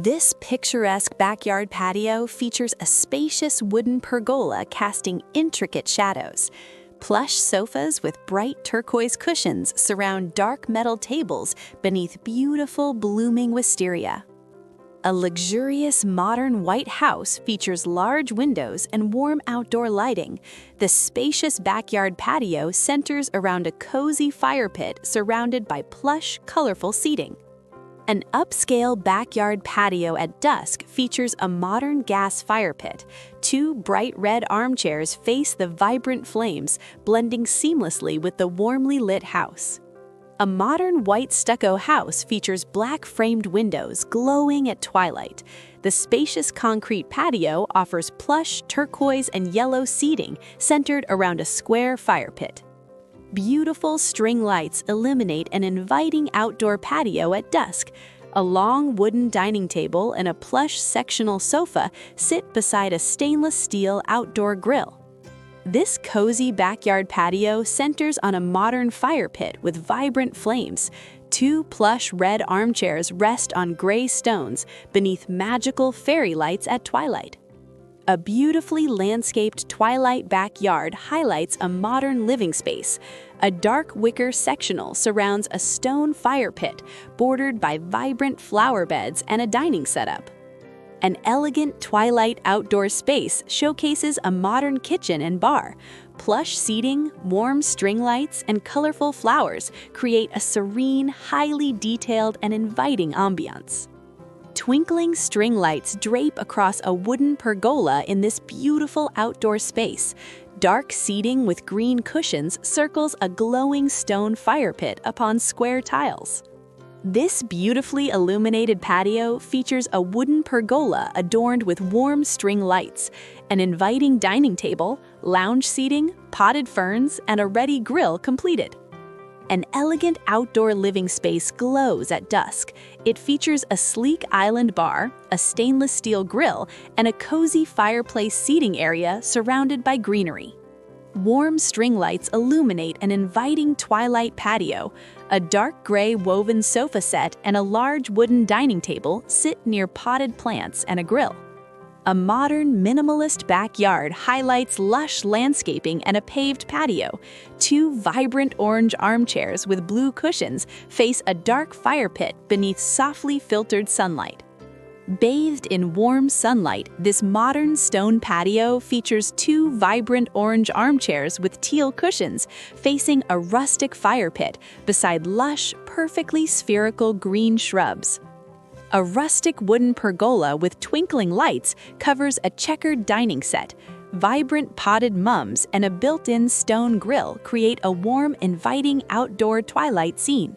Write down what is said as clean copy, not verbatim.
This picturesque backyard patio features a spacious wooden pergola casting intricate shadows. Plush sofas with bright turquoise cushions surround dark metal tables beneath beautiful blooming wisteria. A luxurious modern white house features large windows and warm outdoor lighting. The spacious backyard patio centers around a cozy fire pit surrounded by plush, colorful seating. An upscale backyard patio at dusk features a modern gas fire pit. Two bright red armchairs face the vibrant flames, blending seamlessly with the warmly lit house. A modern white stucco house features black framed windows glowing at twilight. The spacious concrete patio offers plush turquoise and yellow seating centered around a square fire pit. Beautiful string lights illuminate an inviting outdoor patio at dusk. A long wooden dining table and a plush sectional sofa sit beside a stainless steel outdoor grill. This cozy backyard patio centers on a modern fire pit with vibrant flames. Two plush red armchairs rest on gray stones beneath magical fairy lights at twilight. A beautifully landscaped twilight backyard highlights a modern living space. A dark wicker sectional surrounds a stone fire pit, bordered by vibrant flower beds and a dining setup. An elegant twilight outdoor space showcases a modern kitchen and bar. Plush seating, warm string lights, and colorful flowers create a serene, highly detailed, and inviting ambiance. Twinkling string lights drape across a wooden pergola in this beautiful outdoor space. Dark seating with green cushions circles a glowing stone fire pit upon square tiles. This beautifully illuminated patio features a wooden pergola adorned with warm string lights, an inviting dining table, lounge seating, potted ferns, and a ready grill completed. An elegant outdoor living space glows at dusk. It features a sleek island bar, a stainless steel grill, and a cozy fireplace seating area surrounded by greenery. Warm string lights illuminate an inviting twilight patio. A dark gray woven sofa set and a large wooden dining table sit near potted plants and a grill. A modern, minimalist backyard highlights lush landscaping and a paved patio. Two vibrant orange armchairs with blue cushions face a dark fire pit beneath softly filtered sunlight. Bathed in warm sunlight, this modern stone patio features two vibrant orange armchairs with teal cushions facing a rustic fire pit beside lush, perfectly spherical green shrubs. A rustic wooden pergola with twinkling lights covers a checkered dining set. Vibrant potted mums and a built-in stone grill create a warm, inviting outdoor twilight scene.